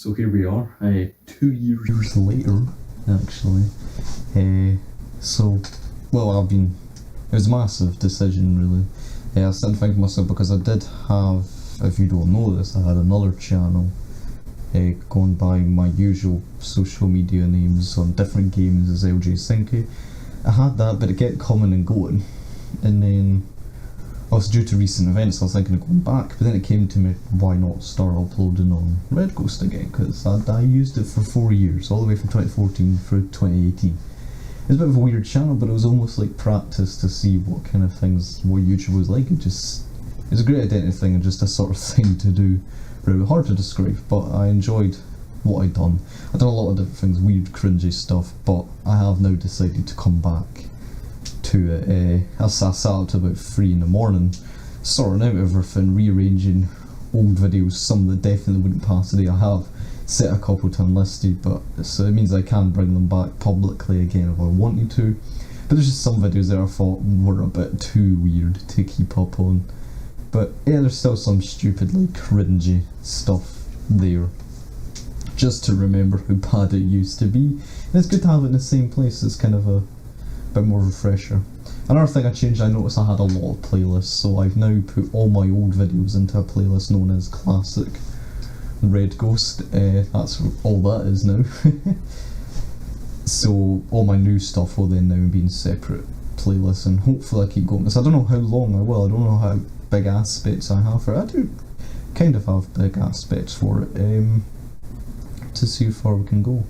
So here we are, 2 years later, actually. It was a massive decision, really. I was sitting thinking to myself, because I did have, if you don't know this, I had another channel going by my usual social media names on different games as LJ Sinky. I had that, but it kept coming and going. And then, due to recent events, I was thinking of going back, but then it came to me, why not start uploading on Red Ghost again? Because I used it for 4 years, all the way from 2014 through 2018. It's a bit of a weird channel, but it was almost like practice to see what kind of things, what YouTube was like. It's a great identity thing and just a sort of thing to do. Really hard to describe, but I enjoyed what I'd done. I've done a lot of different things, weird, cringy stuff, but I have now decided to come back to it. I sat up to about 3 in the morning, sorting out everything, rearranging old videos, some that definitely wouldn't pass today. I have set a couple to unlisted, but so it means I can bring them back publicly again if I wanted to. But there's just some videos that I thought were a bit too weird to keep up on. But yeah, there's still some stupidly cringy stuff there, just to remember how bad it used to be. And it's good to have it in the same place. It's kind of a bit more refresher. Another thing I changed, I noticed I had a lot of playlists, so I've now put all my old videos into a playlist known as Classic Red Ghost. That's all that is now. So all my new stuff will then now be in separate playlists, and hopefully I keep going. So I don't know how long I will, I don't know how big aspects I have for it. I do kind of have big aspects for it, to see how far we can go.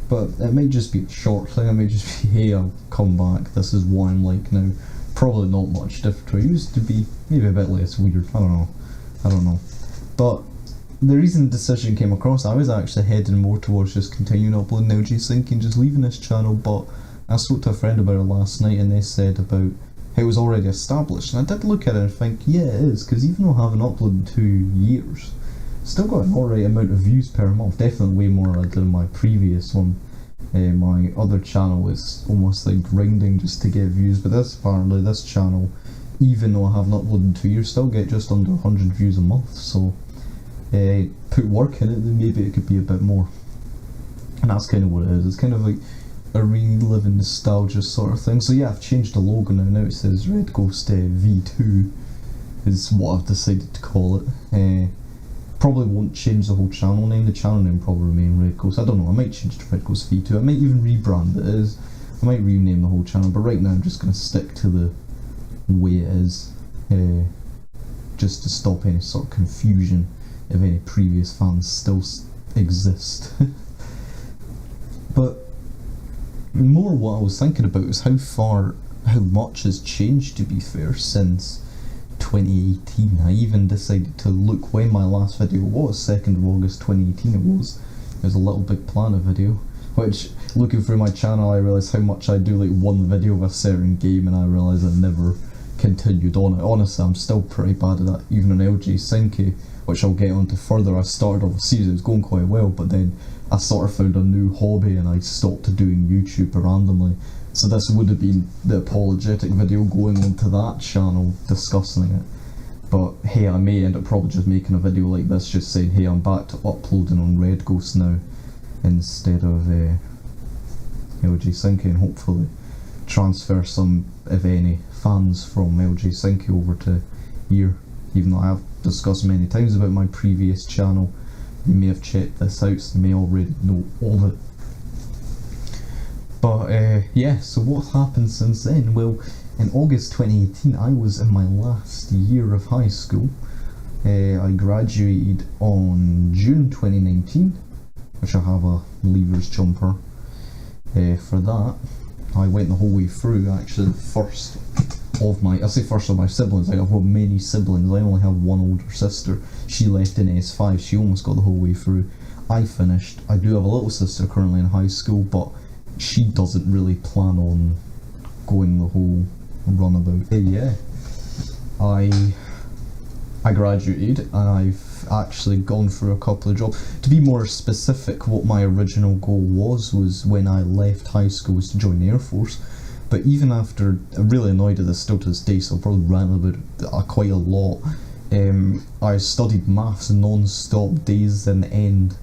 But it might just be a short thing, it might just be, hey, I'll come back, this is what I'm like now. Probably not much different to it used to be, maybe a bit less weird, I don't know. But the reason the decision came across, I was actually heading more towards just continuing uploading LJ Sinky and just leaving this channel, but I spoke to a friend about it last night and they said about how it was already established, and I did look at it and think, yeah, it is, because even though I haven't uploaded in 2 years, still got an alright amount of views per month, definitely way more than my previous one. My other channel was almost like grinding just to get views, but this channel, even though I haven't uploaded in 2 years, still get just under 100 views a month, so put work in it, then maybe it could be a bit more. And that's kind of what it is, it's kind of like a reliving nostalgia sort of thing. So yeah, I've changed the logo now it says Red Ghost V2 is what I've decided to call it. Probably won't change the whole channel name, the channel name probably remain Red Ghost. I don't know, I might change to Red Ghost V2, I might even rebrand it. I might rename the whole channel, but right now I'm just going to stick to the way it is, just to stop any sort of confusion if any previous fans still exist. But more what I was thinking about is how much has changed, to be fair, since 2018. I even decided to look when my last video was, 2nd of August 2018 it was a Little Big Planet video, which, looking through my channel, I realised how much I do like one video of a certain game and I realised I never continued on it. Honestly, I'm still pretty bad at that, even on LJ Sinky, which I'll get onto further. I started off a series, it was going quite well, but then I sort of found a new hobby and I stopped doing YouTube randomly. So this would have been the apologetic video going onto that channel discussing it. But hey, I may end up probably just making a video like this just saying, hey, I'm back to uploading on Red Ghost now instead of LJ Sinky, and hopefully transfer some, if any, fans from LJ Sinky over to here. Even though I have discussed many times about my previous channel, you may have checked this out, so you may already know all of it. But yeah, so what happened since then? Well, in August 2018 I was in my last year of high school. I graduated on June 2019, which I have a leavers jumper for that. I went the whole way through, actually. First of my siblings. I have many siblings. I only have one older sister. She left in S5, she almost got the whole way through. I finished. I do have a little sister currently in high school, but she doesn't really plan on going the whole runabout. Yeah, I graduated and I've actually gone through a couple of jobs. To be more specific, what my original goal was when I left high school was to join the Air Force. But even after, I'm really annoyed at this still to this day, so I'll probably rant about it quite a lot. I studied maths non-stop, days and end,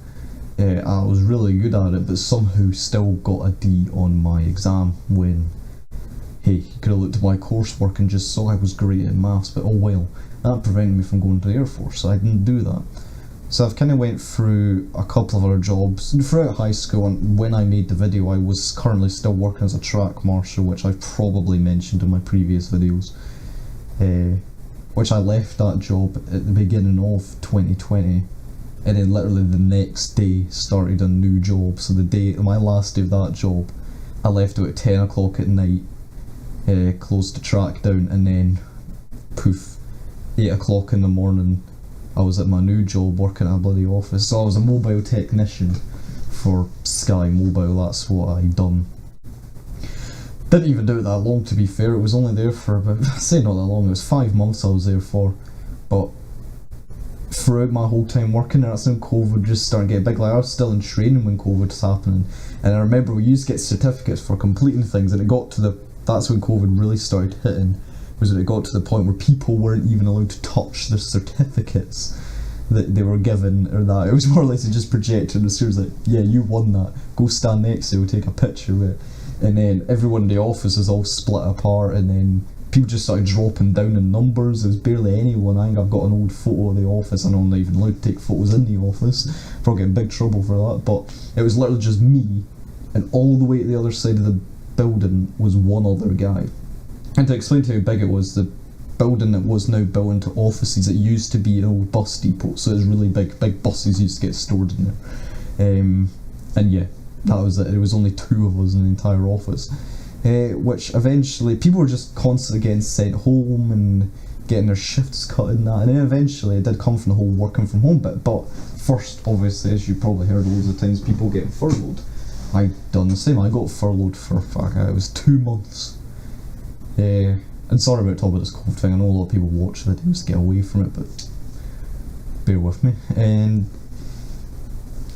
I was really good at it, but somehow still got a D on my exam when, hey, you could have looked at my coursework and just saw I was great at maths, but oh well, that prevented me from going to the Air Force, so I didn't do that. So I've kind of went through a couple of other jobs throughout high school, and when I made the video I was currently still working as a track marshal, which I've probably mentioned in my previous videos, which I left that job at the beginning of 2020, and then literally the next day started a new job. So my last day of that job, I left out at 10 o'clock at night, closed the track down, and then poof, 8 o'clock in the morning I was at my new job working at a bloody office. So I was a mobile technician for Sky Mobile, that's what I done. Didn't even do it that long, to be fair. It was only there for about, I say not that long, it was 5 months I was there for. But throughout my whole time working there, that's when COVID just started getting big. Like, I was still in training when COVID was happening, and I remember we used to get certificates for completing things, and that's when COVID really started hitting, was that it got to the point where people weren't even allowed to touch the certificates that they were given, or that it was more or less just projected, and the was like, yeah, you won that, go stand next to it, we'll take a picture of it. And then everyone in the office is all split apart, and then people just started dropping down in numbers. There was barely anyone. I think I've got an old photo of the office. I know I'm not even allowed to take photos in the office, probably get in big trouble for that, but it was literally just me, and all the way to the other side of the building was one other guy. And to explain to you how big it was, the building that was now built into offices, it used to be an old bus depot, so it was really big buses used to get stored in there. And yeah, that was it. There was only 2 of us in the entire office, which eventually people were just constantly getting sent home and getting their shifts cut and that, and then eventually it did come from the whole working from home bit. But first, obviously, as you probably heard loads of times, people getting furloughed. I done the same. I got furloughed for it was 2 months. And sorry about talking about this COVID thing. I know a lot of people watch videos to get away from it, but bear with me. And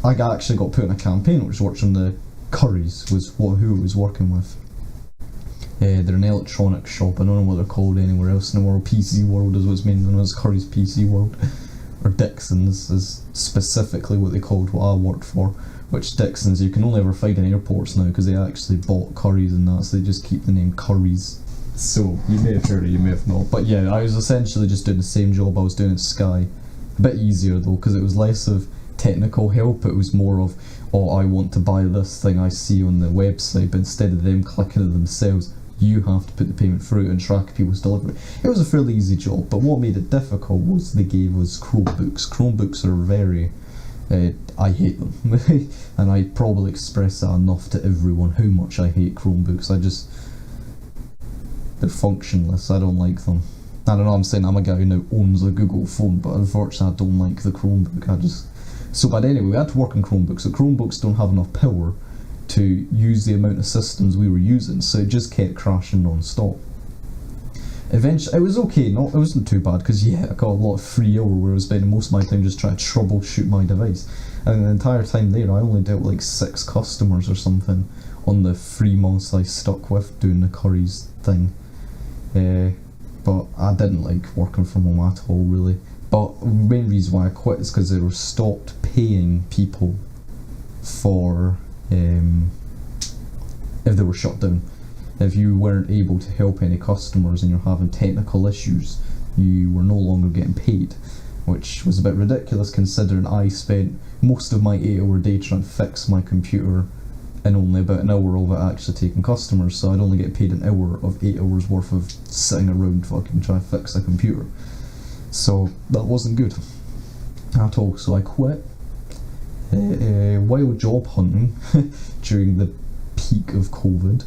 I actually got put in a campaign which worked on the Currys, who I was working with. They're an electronics shop. I don't know what they're called anywhere else in the world. PC World is what's mainly known as Currys PC World, or Dixons is specifically what they called what I worked for. Which Dixons you can only ever find in airports now, because they actually bought Currys and that, so they just keep the name Currys. So you may have heard it, you may have not. But yeah, I was essentially just doing the same job I was doing at Sky. A bit easier though, because it was less of technical help, it was more of, oh, I want to buy this thing I see on the website, but instead of them clicking it themselves, you have to put the payment through and track people's delivery. It was a fairly easy job, but what made it difficult was they gave us Chromebooks. Chromebooks are very... I hate them. And I probably express that enough to everyone how much I hate Chromebooks. They're functionless, I don't like them. I don't know, I'm saying I'm a guy who now owns a Google phone, but unfortunately I don't like the Chromebook. But anyway, we had to work on Chromebooks. So Chromebooks don't have enough power to use the amount of systems we were using, so it just kept crashing non-stop. Eventually, it was okay, it wasn't too bad, because yeah, I got a lot of free hour where I was spending most of my time just trying to troubleshoot my device. And the entire time there, I only dealt with like 6 customers or something on the 3 months I stuck with doing the Currys thing. But I didn't like working from home at all, really. But the main reason why I quit is because they were stopped paying people for if they were shut down. If you weren't able to help any customers and you're having technical issues, you were no longer getting paid, which was a bit ridiculous considering I spent most of my 8-hour day trying to fix my computer and only about an hour of it actually taking customers, so I'd only get paid an hour of 8 hours worth of sitting around fucking trying to fix a computer. So that wasn't good at all, so I quit. While job hunting during the peak of COVID,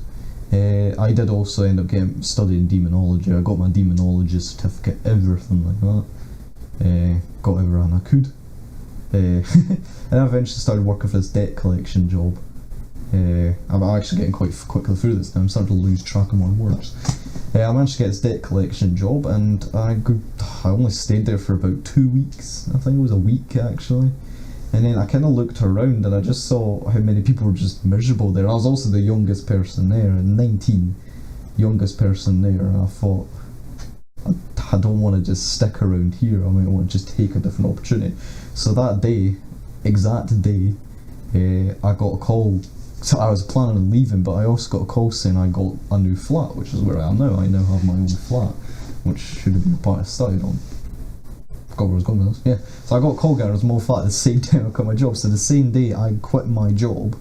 I did also end up studying demonology. I got my demonology certificate, everything like that. Got everything I could. And I eventually started working for this debt collection job. I'm actually getting quite quickly through this now, I'm starting to lose track of my words. I managed to get this debt collection job, and I only stayed there for about 2 weeks. I think it was a week actually. And then I kind of looked around and I just saw how many people were just miserable there. I was also the youngest person there, 19, youngest person there, and I thought, I don't want to just stick around here, I might want to just take a different opportunity. So that day, exact day, I got a call. So I was planning on leaving, but I also got a call saying I got a new flat, which is where I am now. I now have my own flat, which should have been the part I started on. Forgot where I was going with this. Yeah. So I got a call getting a small flat at the same time I quit my job. So the same day I quit my job,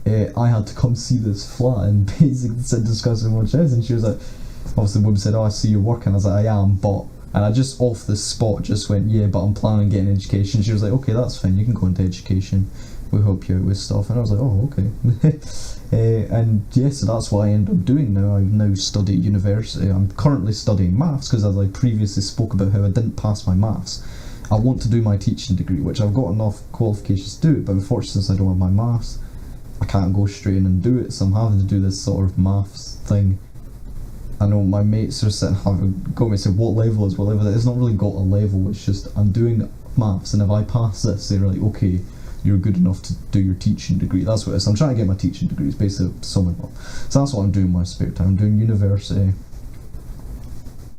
I had to come see this flat and basically sit discussing what it is. And she was like, obviously the woman said, "Oh, I see you're working." I was like, "I am, but..." And I just off the spot just went, "Yeah, but I'm planning on getting education." She was like, "Okay, that's fine, you can go into education. We'll help you out with stuff." And I was like, "Oh, okay." And yeah, so that's what I end up doing now. I now study at university. I'm currently studying maths because, as I previously spoke about how I didn't pass my maths, I want to do my teaching degree, which I've got enough qualifications to do it, but unfortunately since I don't have my maths, I can't go straight in and do it, so I'm having to do this sort of maths thing. I know my mates are sitting having got me say what level is what level. It's not really got a level, it's just I'm doing maths, and if I pass this they're like, okay, you're good enough to do your teaching degree. That's what it is. I'm trying to get my teaching degree, it's basically summing up. So that's what I'm doing in my spare time. I'm doing university,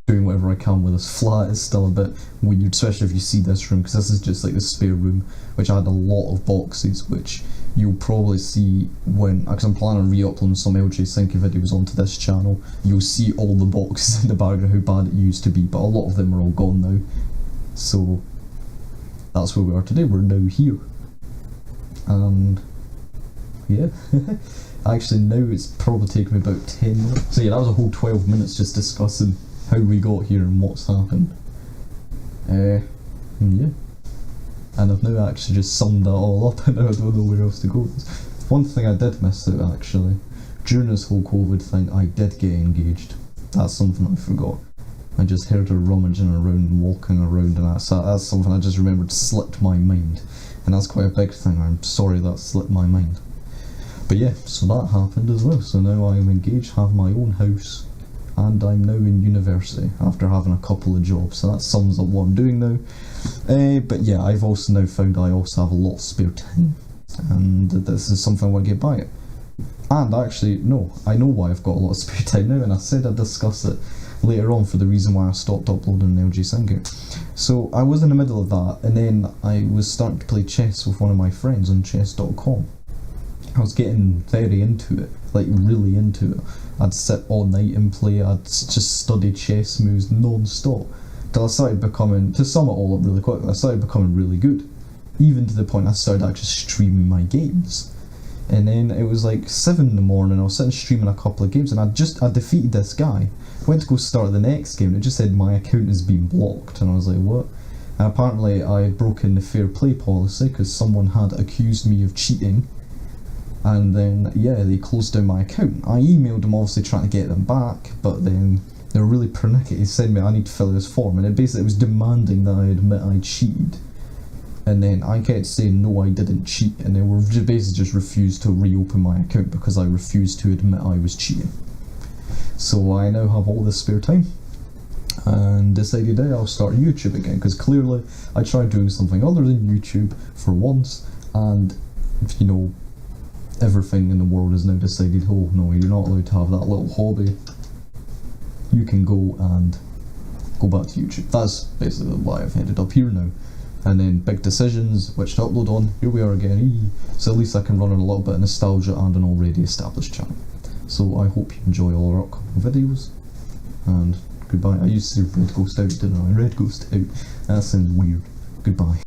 doing whatever I can with this flat. Is still a bit weird, especially if you see this room, because this is just like the spare room, which I had a lot of boxes, which you'll probably see when, because I'm planning on re-uploading some LJ Sinky videos onto this channel. You'll see all the boxes in the background, how bad it used to be, but a lot of them are all gone now. So that's where we are today. We're now here, and yeah. Actually now it's probably taken me about 10 minutes. So yeah, that was a whole 12 minutes just discussing how we got here and what's happened. Yeah. And I've now actually just summed that all up, and now I don't know where else to go. One thing I did miss out actually, during this whole COVID thing, I did get engaged. That's something I forgot. I just heard her rummaging around and walking around, and that's something I just remembered slipped my mind. And that's quite a big thing. I'm sorry that slipped my mind. But yeah, so that happened as well. So now I'm engaged, have my own house, and I'm now in university after having a couple of jobs. So that sums up what I'm doing now. But yeah, I've also now found I also have a lot of spare time, and this is something I want to get by it. And actually, no, I know why I've got a lot of spare time now, and I said I'd discuss it later on for the reason why I stopped uploading LJ Sinky. So I was in the middle of that, and then I was starting to play chess with one of my friends on chess.com. I was getting very into it, like really into it. I'd sit all night and play, I'd just study chess moves non-stop, till I started becoming, to sum it all up really quickly, I started becoming really good, even to the point I started actually streaming my games. And then it was like 7 in the morning, I was sitting streaming a couple of games, and I defeated this guy. I went to go start the next game, and it just said my account has been blocked, and I was like, what? And apparently I had broken the fair play policy, because someone had accused me of cheating. And then, yeah, they closed down my account. I emailed them, obviously trying to get them back, but then they were really pernickety, saying me I need to fill out this form, and it basically was demanding that I admit I cheated. And then I kept saying no, I didn't cheat, and they were basically just refused to reopen my account because I refused to admit I was cheating. So I now have all this spare time, and decided I'll start YouTube again, because clearly I tried doing something other than YouTube for once, and you know, everything in the world has now decided, oh no, you're not allowed to have that little hobby. You can go and go back to YouTube. That's basically why I've ended up here now. And then big decisions, which to upload on, here we are again. So at least I can run on a little bit of nostalgia and an already established channel. So I hope you enjoy all our upcoming videos, and goodbye. I used to say Red Ghost Out, didn't I? Red Ghost Out. That sounds weird. Goodbye.